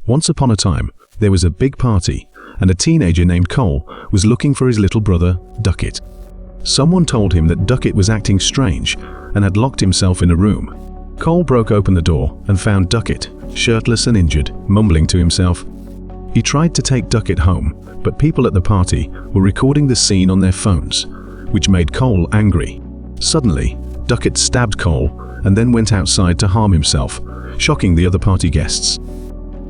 Once upon a time, there was a big party, and a teenager named Cole was looking for his little brother, Duckett. Someone told him that Duckett was acting strange and had locked himself in a room. Cole broke open the door and found Duckett, shirtless and injured, mumbling to himself. He tried to take Duckett home, but people at the party were recording the scene on their phones, which made Cole angry. Suddenly, Duckett stabbed Cole and then went outside to harm himself, shocking the other party guests.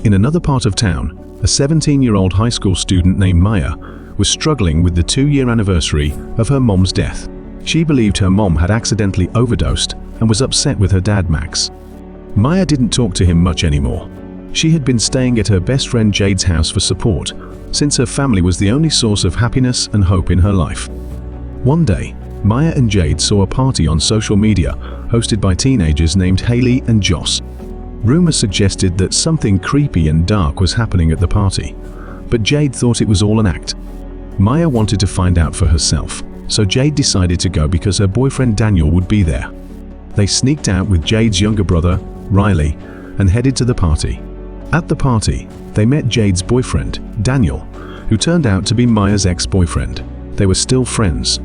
In another part of town, a 17-year-old high school student named Maya was struggling with the 2-year anniversary of her mom's death. She believed her mom had accidentally overdosed and was upset with her dad, Max. Maya didn't talk to him much anymore. She had been staying at her best friend Jade's house for support, since her family was the only source of happiness and hope in her life. One day, Maya and Jade saw a party on social media hosted by teenagers named Haley and Joss. Rumors suggested that something creepy and dark was happening at the party, but Jade thought it was all an act. Maya wanted to find out for herself, so Jade decided to go because her boyfriend Daniel would be there. They sneaked out with Jade's younger brother, Riley, and headed to the party. At the party, they met Jade's boyfriend, Daniel, who turned out to be Maya's ex-boyfriend. They were still friends.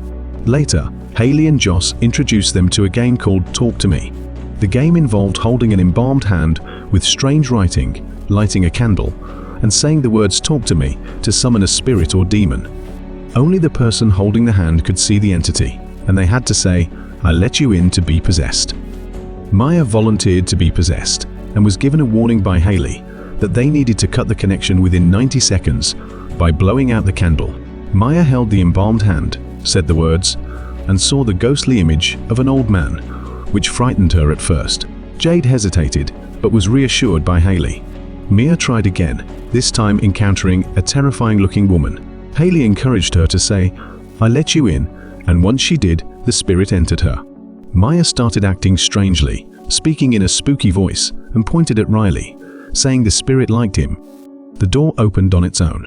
Later, Haley and Joss introduced them to a game called Talk to Me. The game involved holding an embalmed hand with strange writing, lighting a candle, and saying the words "Talk to me" to summon a spirit or demon. Only the person holding the hand could see the entity, and they had to say, "I let you in to be possessed." Maya volunteered to be possessed and was given a warning by Haley that they needed to cut the connection within 90 seconds by blowing out the candle. Maya held the embalmed hand, said the words, and saw the ghostly image of an old man, which frightened her at first. Jade hesitated, but was reassured by Haley. Mia tried again, this time encountering a terrifying-looking woman. Haley encouraged her to say, "I let you in," and once she did, the spirit entered her. Maya started acting strangely, speaking in a spooky voice, and pointed at Riley, saying the spirit liked him. The door opened on its own.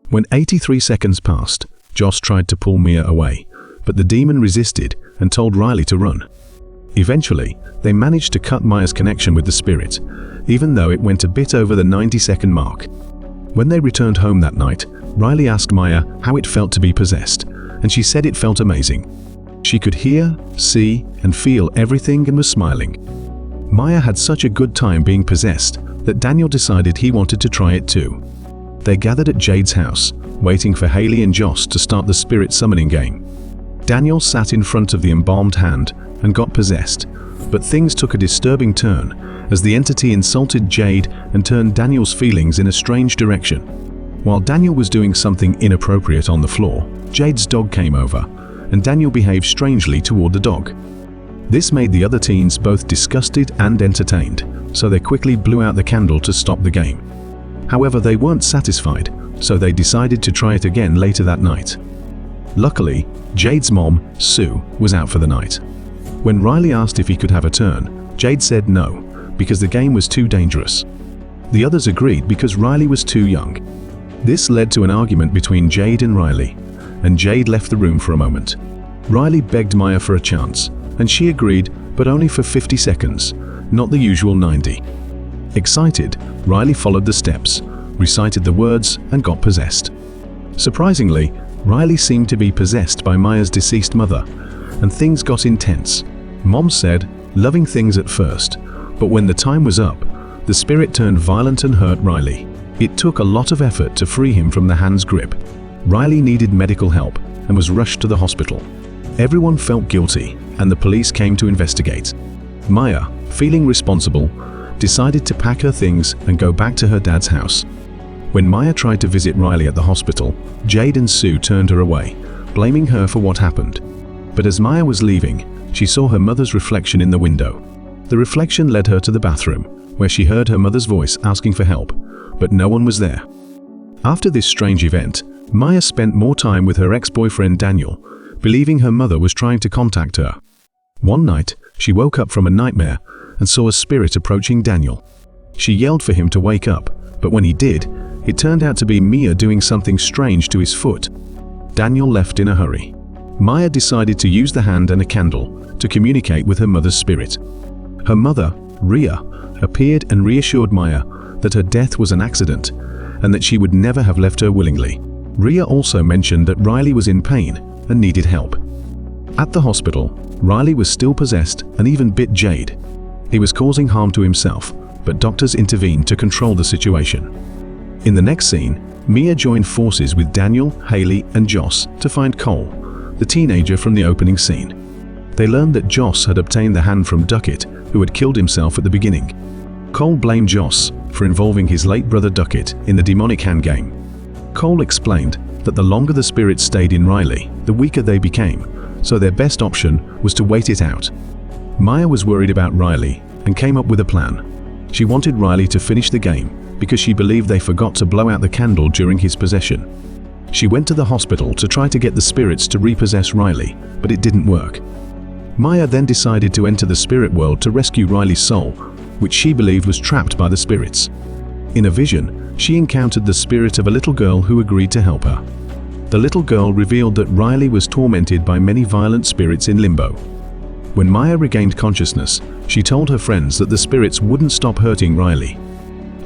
When 83 seconds passed, Joss tried to pull Mia away, but the demon resisted and told Riley to run. Eventually, they managed to cut Maya's connection with the spirit, even though it went a bit over the 90-second mark. When they returned home that night, Riley asked Maya how it felt to be possessed, and she said it felt amazing. She could hear, see, and feel everything and was smiling. Maya had such a good time being possessed that Daniel decided he wanted to try it too. They gathered at Jade's house, waiting for Haley and Joss to start the spirit summoning game. Daniel sat in front of the embalmed hand and got possessed, but things took a disturbing turn as the entity insulted Jade and turned Daniel's feelings in a strange direction. While Daniel was doing something inappropriate on the floor, Jade's dog came over, and Daniel behaved strangely toward the dog. This made the other teens both disgusted and entertained, so they quickly blew out the candle to stop the game. However, they weren't satisfied, so they decided to try it again later that night. Luckily, Jade's mom, Sue, was out for the night. When Riley asked if he could have a turn, Jade said no, because the game was too dangerous. The others agreed because Riley was too young. This led to an argument between Jade and Riley, and Jade left the room for a moment. Riley begged Maya for a chance, and she agreed, but only for 50 seconds, not the usual 90. Excited, Riley followed the steps, recited the words, and got possessed. Surprisingly, Riley seemed to be possessed by Maya's deceased mother, and things got intense. Mom said, loving things at first, but when the time was up, the spirit turned violent and hurt Riley. It took a lot of effort to free him from the hand's grip. Riley needed medical help and was rushed to the hospital. Everyone felt guilty, and the police came to investigate. Maya, feeling responsible, decided to pack her things and go back to her dad's house. When Maya tried to visit Riley at the hospital, Jade and Sue turned her away, blaming her for what happened. But as Maya was leaving, she saw her mother's reflection in the window. The reflection led her to the bathroom, where she heard her mother's voice asking for help, but no one was there. After this strange event, Maya spent more time with her ex-boyfriend Daniel, believing her mother was trying to contact her. One night, she woke up from a nightmare and saw a spirit approaching Daniel. She yelled for him to wake up, but when he did, it turned out to be Mia doing something strange to his foot. Daniel left in a hurry. Maya decided to use the hand and a candle to communicate with her mother's spirit. Her mother, Rhea, appeared and reassured Maya that her death was an accident and that she would never have left her willingly. Rhea also mentioned that Riley was in pain and needed help. At the hospital, Riley was still possessed and even bit Jade. He was causing harm to himself, but doctors intervened to control the situation. In the next scene, Mia joined forces with Daniel, Haley, and Joss to find Cole, the teenager from the opening scene. They learned that Joss had obtained the hand from Duckett, who had killed himself at the beginning. Cole blamed Joss for involving his late brother Duckett in the demonic hand game. Cole explained that the longer the spirits stayed in Riley, the weaker they became, so their best option was to wait it out. Maya was worried about Riley and came up with a plan. She wanted Riley to finish the game because she believed they forgot to blow out the candle during his possession. She went to the hospital to try to get the spirits to repossess Riley, but it didn't work. Maya then decided to enter the spirit world to rescue Riley's soul, which she believed was trapped by the spirits. In a vision, she encountered the spirit of a little girl who agreed to help her. The little girl revealed that Riley was tormented by many violent spirits in limbo. When Maya regained consciousness, she told her friends that the spirits wouldn't stop hurting Riley.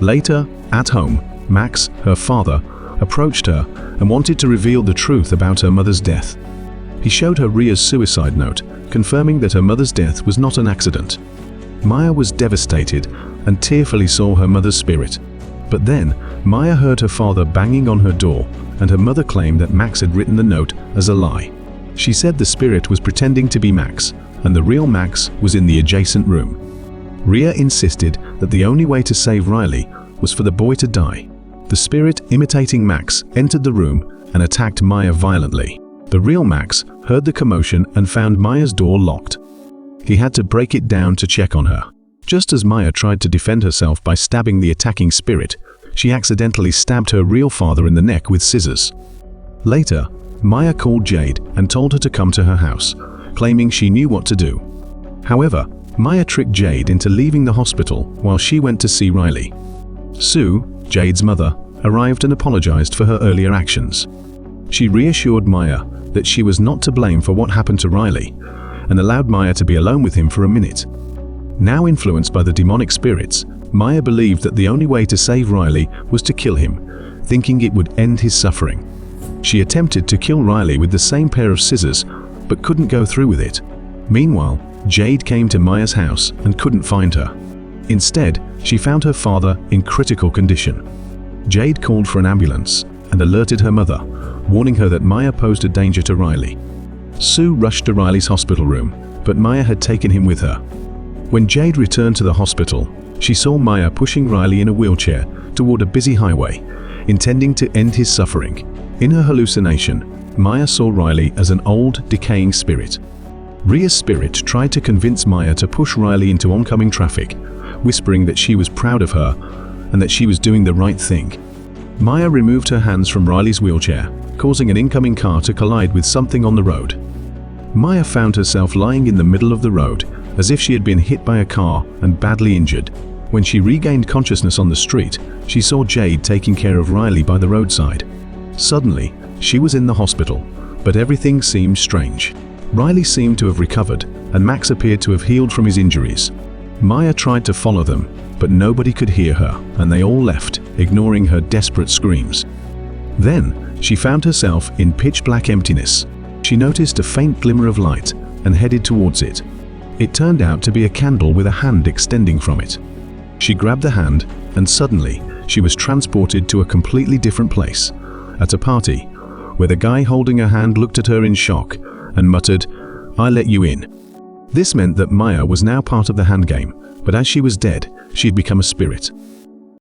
Later, at home, Max, her father, approached her and wanted to reveal the truth about her mother's death. He showed her Rhea's suicide note, confirming that her mother's death was not an accident. Maya was devastated and tearfully saw her mother's spirit. But then, Maya heard her father banging on her door, and her mother claimed that Max had written the note as a lie. She said the spirit was pretending to be Max, and the real Max was in the adjacent room. Rhea insisted that the only way to save Riley was for the boy to die. The spirit, imitating Max, entered the room and attacked Maya violently. The real Max heard the commotion and found Maya's door locked. He had to break it down to check on her. Just as Maya tried to defend herself by stabbing the attacking spirit, she accidentally stabbed her real father in the neck with scissors. Later, Maya called Jade and told her to come to her house, claiming she knew what to do. However, Maya tricked Jade into leaving the hospital while she went to see Riley. Sue, Jade's mother, arrived and apologized for her earlier actions. She reassured Maya that she was not to blame for what happened to Riley, and allowed Maya to be alone with him for a minute. Now influenced by the demonic spirits, Maya believed that the only way to save Riley was to kill him, thinking it would end his suffering. She attempted to kill Riley with the same pair of scissors, but couldn't go through with it. Meanwhile, Jade came to Maya's house and couldn't find her. Instead, she found her father in critical condition. Jade called for an ambulance and alerted her mother, warning her that Maya posed a danger to Riley. Sue rushed to Riley's hospital room, but Maya had taken him with her. When Jade returned to the hospital, she saw Maya pushing Riley in a wheelchair toward a busy highway, intending to end his suffering. In her hallucination, Maya saw Riley as an old, decaying spirit. Rhea's spirit tried to convince Maya to push Riley into oncoming traffic, whispering that she was proud of her and that she was doing the right thing. Maya removed her hands from Riley's wheelchair, causing an incoming car to collide with something on the road. Maya found herself lying in the middle of the road, as if she had been hit by a car and badly injured. When she regained consciousness on the street, she saw Jade taking care of Riley by the roadside. Suddenly, she was in the hospital, but everything seemed strange. Riley seemed to have recovered, and Max appeared to have healed from his injuries. Maya tried to follow them, but nobody could hear her, and they all left, ignoring her desperate screams. Then, she found herself in pitch-black emptiness. She noticed a faint glimmer of light and headed towards it. It turned out to be a candle with a hand extending from it. She grabbed the hand, and suddenly, she was transported to a completely different place, at a party, where the guy holding her hand looked at her in shock and muttered, "I let you in." This meant that Maya was now part of the hand game, but as she was dead, she had become a spirit.